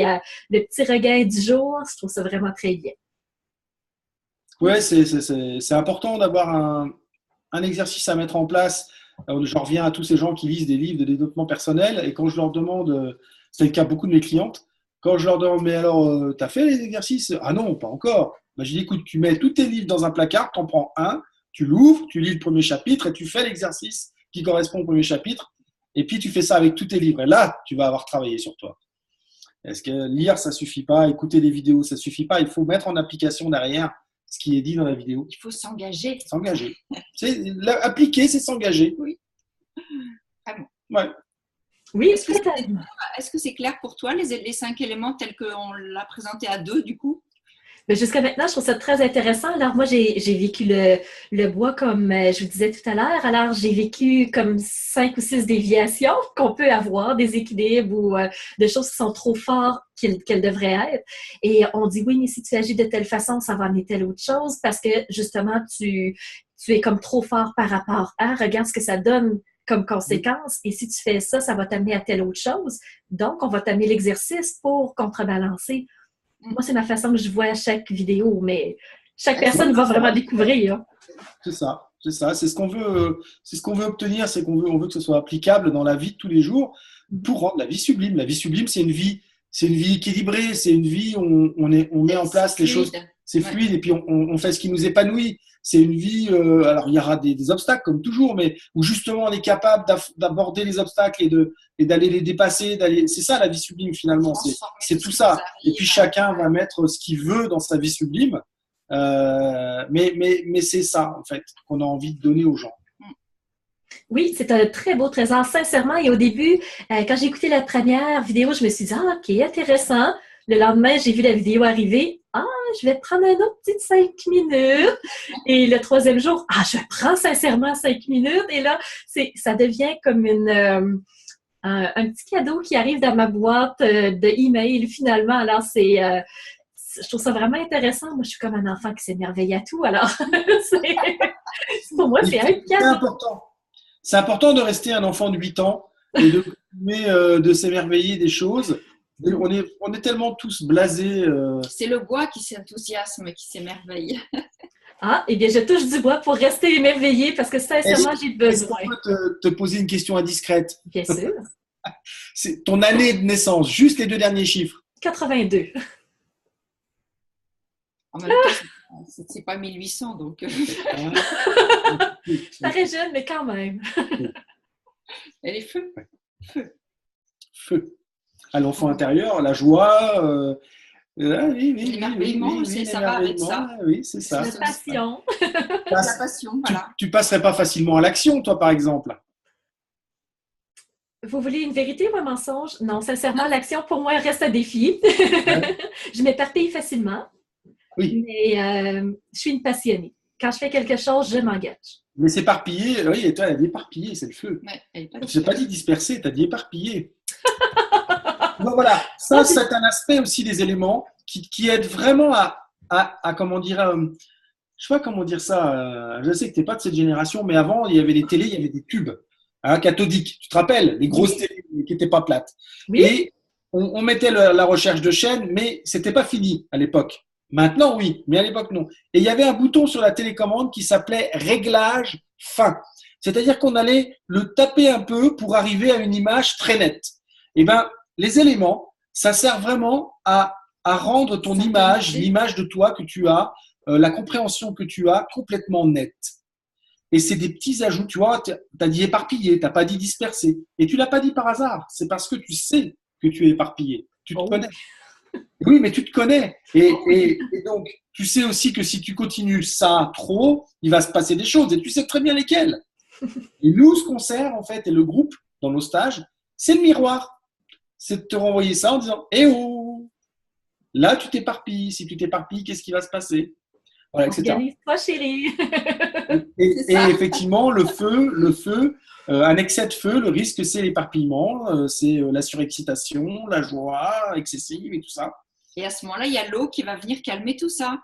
le petit regain du jour. Je trouve ça vraiment très bien. Oui, c'est important d'avoir un exercice à mettre en place. Je reviens à tous ces gens qui lisent des livres de développement personnel. Et quand je leur demande, c'est le cas beaucoup de mes clientes, quand je leur demande, mais alors, tu as fait les exercices? Ah non, pas encore. Ben, je dis, écoute, tu mets tous tes livres dans un placard, tu en prends un, tu l'ouvres, tu lis le premier chapitre et tu fais l'exercice qui correspond au premier chapitre, et puis tu fais ça avec tous tes livres, et là, tu vas avoir travaillé sur toi. Est-ce que lire, ça suffit pas? Écouter des vidéos, ça suffit pas? Il faut mettre en application derrière ce qui est dit dans la vidéo. Il faut s'engager. S'engager. Appliquer, c'est s'engager. Oui. Vraiment. Ouais. Oui, Est-ce que c'est clair pour toi, les 5 éléments tels qu'on l'a présenté à 2, du coup? Mais jusqu'à maintenant, je trouve ça très intéressant. Alors, moi, j'ai vécu le bois comme je vous disais tout à l'heure. Alors, j'ai vécu comme 5 ou 6 déviations qu'on peut avoir, des équilibres ou des choses qui sont trop fortes qu'elles devraient être. Et on dit, oui, mais si tu agis de telle façon, ça va amener telle autre chose parce que, justement, tu es comme trop fort par rapport à. Regarde ce que ça donne comme conséquence. Et si tu fais ça, ça va t'amener à telle autre chose. Donc, on va t'amener l'exercice pour contrebalancer. Moi, c'est ma façon que je vois chaque vidéo, mais chaque personne va vraiment découvrir. C'est ça, c'est ça. C'est ce qu'on veut obtenir, c'est on veut que ce soit applicable dans la vie de tous les jours pour rendre la vie sublime. La vie sublime, c'est une vie équilibrée, c'est une vie où on met en place les choses, c'est fluide et puis on fait ce qui nous épanouit. C'est une vie, alors il y aura des obstacles comme toujours, mais où justement on est capable d'aborder les obstacles et d'aller les dépasser. C'est ça la vie sublime finalement, c'est tout ça. Et puis chacun va mettre ce qu'il veut dans sa vie sublime, mais c'est ça en fait qu'on a envie de donner aux gens. Oui, c'est un très beau trésor, sincèrement. Et au début, quand j'ai écouté la première vidéo, je me suis dit, ah, ok, intéressant. Le lendemain, j'ai vu la vidéo arriver. Ah, je vais prendre un autre petit 5 minutes. Et le troisième jour, ah, je prends sincèrement 5 minutes. Et là, ça devient comme un petit cadeau qui arrive dans ma boîte de email finalement. Alors, je trouve ça vraiment intéressant. Moi, je suis comme un enfant qui s'émerveille à tout. Alors, pour moi, c'est un cadeau. C'est important de rester un enfant de 8 ans et de s'émerveiller des choses. On est tellement tous blasés. C'est le bois qui s'enthousiasme, qui s'émerveille. Ah, eh bien, je touche du bois pour rester émerveillée parce que sincèrement, j'ai besoin. Est-ce qu'on peut te poser une question indiscrète? Bien sûr. C'est ton année de naissance, juste les 2 derniers chiffres. 82. En même temps, c'est pas 1800, donc. Ça reste jeune, mais quand même. Elle est feu. Feu. À l'enfant intérieur, la joie. L'émerveillement, ça va avec ça. Oui, c'est ça. La passion. La passion, voilà. Tu passerais pas facilement à l'action, toi, par exemple? Vous voulez une vérité ou un mensonge? Non, sincèrement, l'action, pour moi, reste un défi. Je m'éparpille facilement. Oui. Mais je suis une passionnée. Quand je fais quelque chose, je m'engage. Mais s'éparpiller, oui, et toi, elle a dit éparpiller, c'est le feu. Ouais, Je n'ai pas dit disperser, tu as dit éparpiller. Donc voilà, ça, c'est un aspect aussi des éléments qui aident vraiment à comment dire, je ne sais pas comment dire ça, je sais que tu n'es pas de cette génération, mais avant, il y avait des télés, il y avait des tubes cathodiques, tu te rappelles, les grosses télés qui n'étaient pas plates. Oui. Et on mettait la recherche de chaînes, mais ce n'était pas fini à l'époque. Maintenant, oui, mais à l'époque, non. Et il y avait un bouton sur la télécommande qui s'appelait réglage fin. C'est-à-dire qu'on allait le taper un peu pour arriver à une image très nette. Eh bien, les éléments, ça sert vraiment à rendre ton image, l'image de toi que tu as, la compréhension que tu as complètement nette. Et c'est des petits ajouts, tu vois, tu as dit éparpillé, tu n'as pas dit dispersé. Et tu ne l'as pas dit par hasard, c'est parce que tu sais que tu es éparpillé. Tu te connais. Oui, mais tu te connais. Et donc, tu sais aussi que si tu continues ça trop, il va se passer des choses. Et tu sais très bien lesquelles. Et nous, ce qu'on sert, en fait, et le groupe, dans nos stages, c'est le miroir. C'est de te renvoyer ça en disant « Eh oh ! Là, tu t'éparpilles. Si tu t'éparpilles, qu'est-ce qui va se passer ?» Voilà, etc. Organise-toi, chérie. Et effectivement, le feu, un excès de feu, le risque, c'est l'éparpillement, c'est la surexcitation, la joie excessive et tout ça. Et à ce moment-là, il y a l'eau qui va venir calmer tout ça.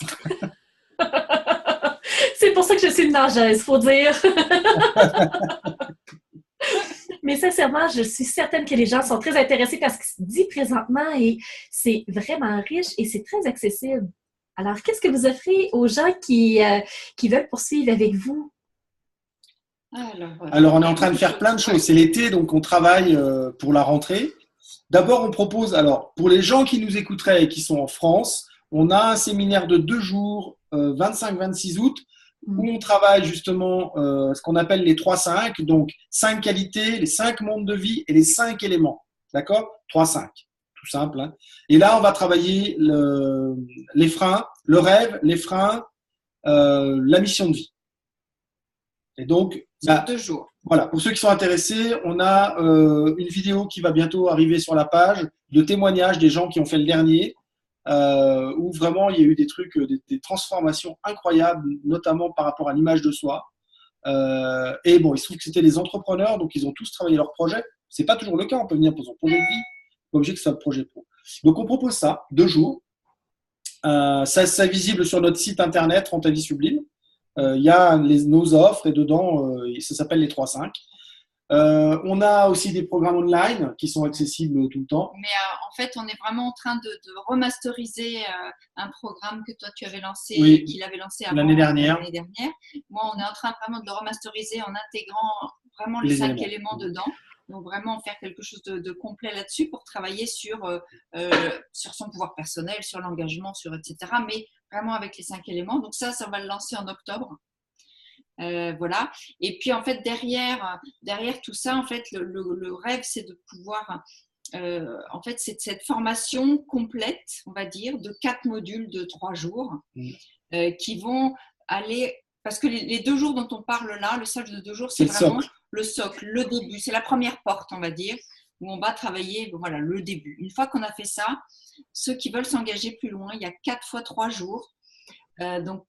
C'est pour ça que je suis une nageuse, faut dire. Mais sincèrement, je suis certaine que les gens sont très intéressés par ce qui se dit présentement et c'est vraiment riche et c'est très accessible. Alors, qu'est-ce que vous offrez aux gens qui veulent poursuivre avec vous? Alors, on est en train de faire plein de choses. C'est l'été, donc on travaille pour la rentrée. D'abord, on propose, alors, pour les gens qui nous écouteraient et qui sont en France, on a un séminaire de 2 jours, 25-26 août, où on travaille justement ce qu'on appelle les 3-5, donc 5 qualités, les 5 mondes de vie et les 5 éléments. D'accord ? 3-5. Tout tout simple. Hein. Et là, on va travailler les freins, le rêve, les freins, la mission de vie. Et donc, sur 2 jours. Voilà, pour ceux qui sont intéressés, on a une vidéo qui va bientôt arriver sur la page de témoignages des gens qui ont fait le dernier, où vraiment il y a eu des trucs, des transformations incroyables, notamment par rapport à l'image de soi. Et bon, il se trouve que c'était des entrepreneurs, donc ils ont tous travaillé leur projet. C'est pas toujours le cas, on peut venir pour son projet de vie, pas obligé que ce soit un projet pro. Donc on propose ça, 2 jours. Ça c'est visible sur notre site internet Rends ta vie sublime. Il y a nos offres et dedans, ça s'appelle les 3-5. On a aussi des programmes online qui sont accessibles tout le temps. Mais en fait, on est vraiment en train de remasteriser un programme que toi tu avais lancé, Oui, qu'il avait lancé avant, l'année dernière. Moi, on est en train vraiment de le remasteriser en intégrant vraiment les 5 éléments dedans. Donc vraiment faire quelque chose de complet là-dessus pour travailler sur son pouvoir personnel, sur l'engagement, sur etc. Mais vraiment avec les 5 éléments. Donc ça va le lancer en octobre. Voilà. Et puis en fait derrière tout ça, en fait le rêve c'est de pouvoir en fait c'est cette formation complète, on va dire, de 4 modules de 3 jours qui vont aller, parce que les 2 jours dont on parle là, le stage de 2 jours, c'est vraiment le socle, le début, c'est la première porte, on va dire, où on va travailler, voilà, le début. Une fois qu'on a fait ça, ceux qui veulent s'engager plus loin, il y a 4 fois 3 jours. Donc,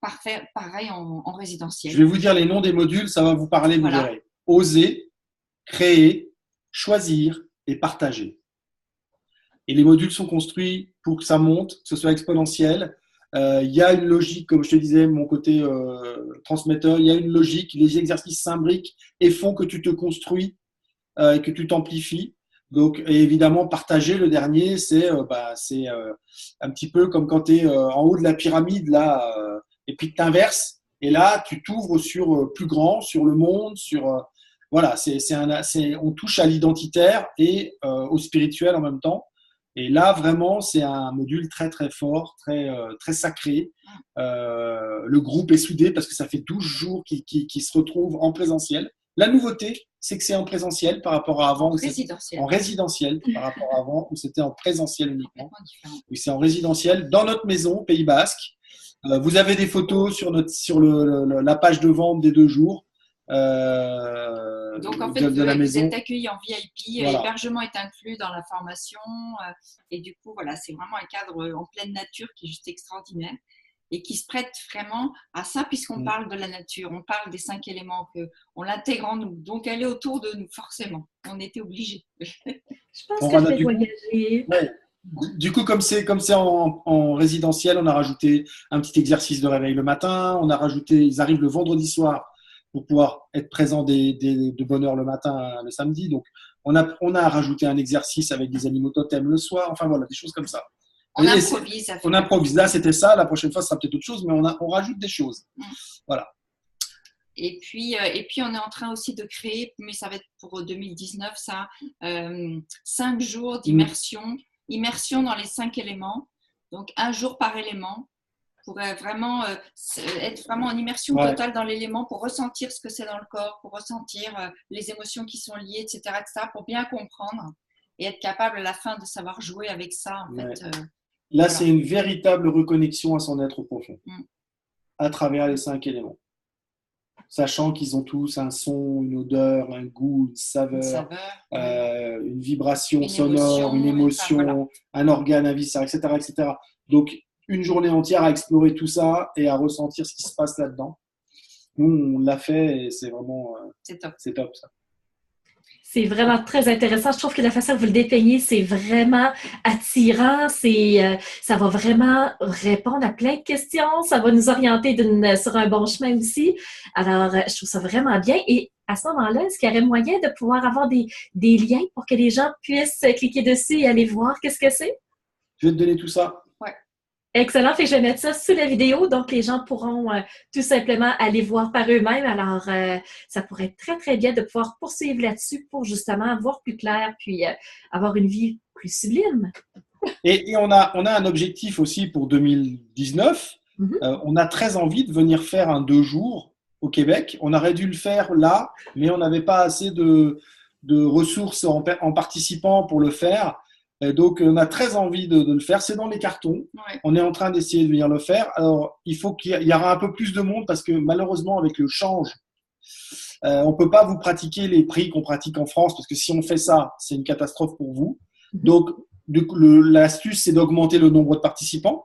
pareil en résidentiel. Je vais vous dire les noms des modules, ça va vous parler, vous verrez. Oser, créer, choisir et partager. Et les modules sont construits pour que ça monte, que ce soit exponentiel. Il y a une logique, comme je te disais, mon côté transmetteur, il y a une logique, les exercices s'imbriquent et font que tu te construis et que tu t'amplifies. Donc, et évidemment, partager le dernier, c'est un petit peu comme quand tu es en haut de la pyramide, là, et puis que tu inverses, et là, tu t'ouvres sur plus grand, sur le monde, sur. Voilà, on touche à l'identitaire et au spirituel en même temps. Et là, vraiment, c'est un module très, très fort, très, très sacré. Le groupe est soudé parce que ça fait 12 jours qu'ils se retrouvent en présentiel. La nouveauté, c'est que c'est en présentiel par rapport à avant. En résidentiel par rapport à avant, où c'était en présentiel uniquement. Oui, c'est en résidentiel, dans notre maison, Pays Basque. Vous avez des photos sur la page de vente des 2 jours. Donc, en fait, vous êtes accueillis en VIP, voilà. L'hébergement est inclus dans la formation. Et du coup, voilà, c'est vraiment un cadre en pleine nature qui est juste extraordinaire et qui se prête vraiment à ça, puisqu'on parle de la nature, on parle des 5 éléments, on l'intègre en nous. Donc, elle est autour de nous, forcément. On était obligés. Je pense que je vais voyager. Ouais. Du coup, comme c'est en résidentiel, on a rajouté un petit exercice de réveil le matin. On a rajouté, ils arrivent le vendredi soir pour pouvoir être présents de bonne heure le matin, le samedi. Donc, on a rajouté un exercice avec des animaux totems le soir. Enfin, voilà, des choses comme ça. On improvise. On improvise. Là, c'était ça. La prochaine fois, ce sera peut-être autre chose, mais on rajoute des choses. Voilà. Et puis, on est en train aussi de créer, mais ça va être pour 2019, ça, 5 jours d'immersion. Immersion dans les 5 éléments. Donc, 1 jour par élément pour vraiment être vraiment en immersion totale dans l'élément, pour ressentir ce que c'est dans le corps, pour ressentir les émotions qui sont liées, etc., pour bien comprendre et être capable à la fin de savoir jouer avec ça. En fait, là, voilà. C'est une véritable reconnexion à son être profond à travers les 5 éléments. Sachant qu'ils ont tous un son, une odeur, un goût, une saveur, une vibration sonore, une émotion, un organe, un viscère, etc., etc. Donc, une journée entière à explorer tout ça et à ressentir ce qui se passe là-dedans. Nous, on l'a fait et c'est vraiment… c'est top. C'est top, ça. C'est vraiment très intéressant. Je trouve que la façon que vous le dépeignez, c'est vraiment attirant. Ça va vraiment répondre à plein de questions. Ça va nous orienter sur un bon chemin aussi. Alors, je trouve ça vraiment bien. Et à ce moment-là, est-ce qu'il y aurait moyen de pouvoir avoir des liens pour que les gens puissent cliquer dessus et aller voir qu'est-ce que c'est? Je vais te donner tout ça. Excellent. Fait que je vais mettre ça sous la vidéo, donc les gens pourront tout simplement aller voir par eux-mêmes. Alors, ça pourrait être très, très bien de pouvoir poursuivre là-dessus pour justement voir plus clair puis avoir une vie plus sublime. Et on a un objectif aussi pour 2019. On a très envie de venir faire un 2 jours au Québec. On aurait dû le faire là, mais on n'avait pas assez de ressources en participant pour le faire. Et donc, on a très envie de le faire. C'est dans les cartons. Ouais. On est en train d'essayer de venir le faire. Alors, il faut qu'il y aura un peu plus de monde parce que malheureusement, avec le change, on peut pas vous pratiquer les prix qu'on pratique en France parce que si on fait ça, c'est une catastrophe pour vous. Donc, l'astuce, c'est d'augmenter le nombre de participants.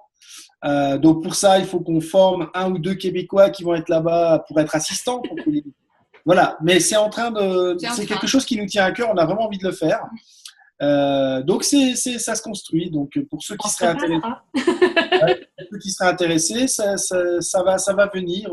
Donc, pour ça, il faut qu'on forme 1 ou 2 Québécois qui vont être là-bas pour être assistants. Voilà. Mais c'est quelque chose qui nous tient à cœur. On a vraiment envie de le faire. Donc, ça se construit. Donc, pour ceux qui seraient intéressés, ça va venir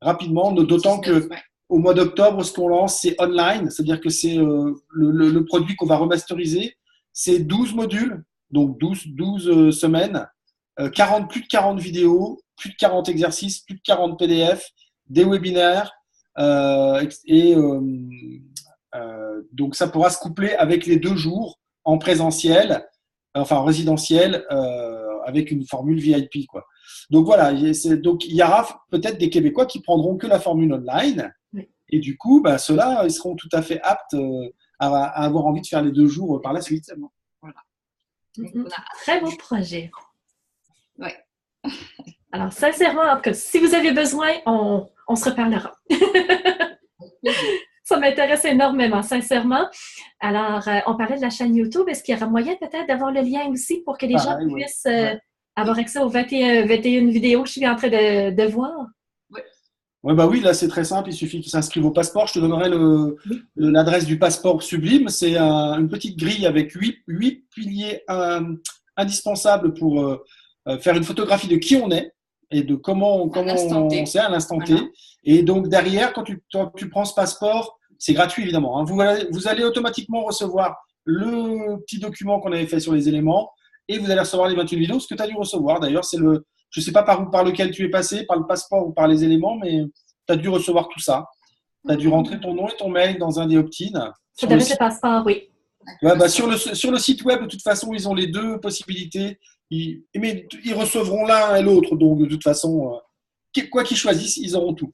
rapidement. D'autant que au mois d'octobre, ce qu'on lance, c'est online. C'est-à-dire que c'est le produit qu'on va remasteriser. C'est 12 modules, donc 12 semaines, plus de 40 vidéos, plus de 40 exercices, plus de 40 PDF, des webinaires. Donc, ça pourra se coupler avec les 2 jours en présentiel, enfin en résidentiel, avec une formule VIP, quoi. Donc, voilà. Donc, il y aura peut-être des Québécois qui prendront que la formule online. Oui. Et du coup, ceux-là, ils seront tout à fait aptes à avoir envie de faire les 2 jours par la suite. Voilà. Très beau projet. Oui. Alors, sincèrement, en tout cas, si vous avez besoin, on se reparlera. Ça m'intéresse énormément, sincèrement. Alors, on parlait de la chaîne YouTube. Est-ce qu'il y aura moyen peut-être d'avoir le lien aussi pour que les gens puissent avoir accès aux 21 vidéos que je suis en train de voir? Oui, là, c'est très simple. Il suffit qu'ils s'inscrivent au passeport. Je te donnerai l'adresse du passeport Sublime. C'est une petite grille avec 8 piliers indispensables pour faire une photographie de qui on est et de comment on sait à l'instant T. Voilà. Et donc, derrière, quand tu prends ce passeport, c'est gratuit, évidemment. Hein. Vous allez automatiquement recevoir le petit document qu'on avait fait sur les éléments et vous allez recevoir les 28 vidéos. Ce que tu as dû recevoir, d'ailleurs, c'est je ne sais pas par lequel tu es passé, par le passeport ou par les éléments, mais tu as dû recevoir tout ça. Tu as dû rentrer ton nom et ton mail dans un des opt-in. Ça devait être le passeport, oui. Ouais, sur le site web, de toute façon, ils ont les 2 possibilités. Mais ils recevront l'un et l'autre. Donc, de toute façon, quoi qu'ils choisissent, ils auront tout.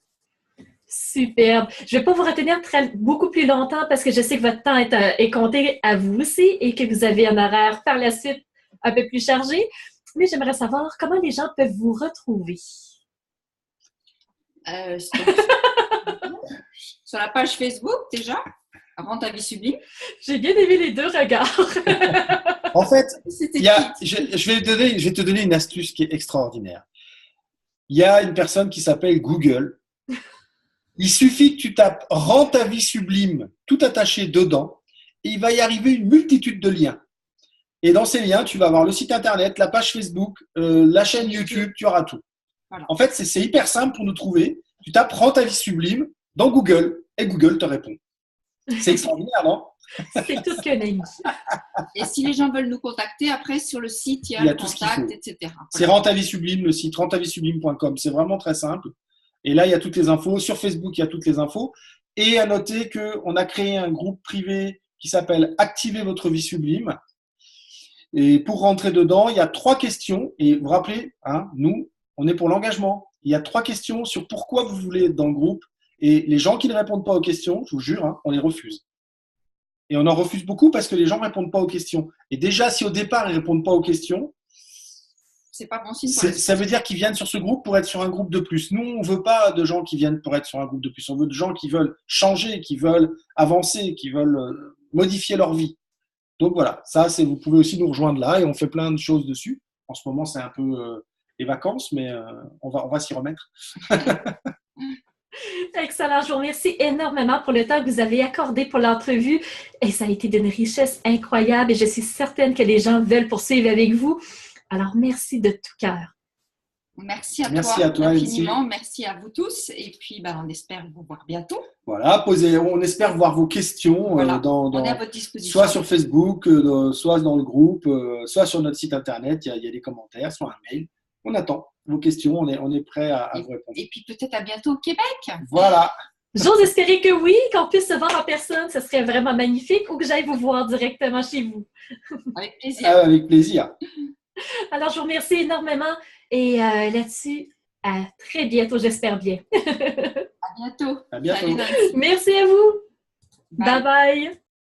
Superbe. Je ne vais pas vous retenir beaucoup plus longtemps parce que je sais que votre temps est compté à vous aussi et que vous avez un horaire par la suite un peu plus chargé. Mais j'aimerais savoir comment les gens peuvent vous retrouver. Sur la page Facebook, déjà, Rends ta vie sublime. J'ai bien aimé les 2 regards. En fait, je vais te donner une astuce qui est extraordinaire. Il y a une personne qui s'appelle Google. Il suffit que tu tapes « Rends ta vie sublime » tout attaché dedans et il va y arriver une multitude de liens. Et dans ces liens, tu vas avoir le site internet, la page Facebook, la chaîne YouTube, tu auras tout. Voilà. En fait, c'est hyper simple pour nous trouver. Tu tapes « Rends ta vie sublime » dans Google et Google te répond. C'est extraordinaire, non? C'est tout ce qu'on a mis. Et si les gens veulent nous contacter, après, sur le site, il y a le contact, etc. Voilà. C'est Rends ta vie sublime, le site rendtaviessublime.com. C'est vraiment très simple. Et là, il y a toutes les infos. Sur Facebook, il y a toutes les infos. Et à noter qu'on a créé un groupe privé qui s'appelle « Activez votre vie sublime ». Et pour rentrer dedans, il y a 3 questions. Et vous vous rappelez, hein, nous, on est pour l'engagement. Il y a 3 questions sur pourquoi vous voulez être dans le groupe. Et les gens qui ne répondent pas aux questions, je vous jure, hein, on les refuse. Et on en refuse beaucoup parce que les gens ne répondent pas aux questions. Et déjà, si au départ, ils ne répondent pas aux questions, c'est pas bon signe. Ça veut dire qu'ils viennent sur ce groupe pour être sur un groupe de plus. Nous, on ne veut pas de gens qui viennent pour être sur un groupe de plus. On veut de gens qui veulent changer, qui veulent avancer, qui veulent modifier leur vie. Donc voilà, ça, vous pouvez aussi nous rejoindre là et on fait plein de choses dessus. En ce moment, c'est un peu les vacances, mais on va s'y remettre. Excellent. Je vous remercie énormément pour le temps que vous avez accordé pour l'entrevue. Et ça a été d'une richesse incroyable et je suis certaine que les gens veulent poursuivre avec vous. Alors, merci de tout cœur. Merci à toi infiniment. Merci à vous tous. Et puis, on espère vous voir bientôt. Voilà, on espère voir vos questions on est à votre disposition. Soit sur Facebook, soit dans le groupe, soit sur notre site internet. Il y a des commentaires, soit un mail. On attend vos questions. On est prêt à vous répondre. Et puis, peut-être à bientôt au Québec. Voilà. J'ose espérer que oui, qu'on puisse se voir en personne. Ce serait vraiment magnifique ou que j'aille vous voir directement chez vous. Avec plaisir. Avec plaisir. Alors, je vous remercie énormément et là-dessus, à très bientôt, j'espère bien. À bientôt. À bientôt. Salut, merci à vous. Bye bye.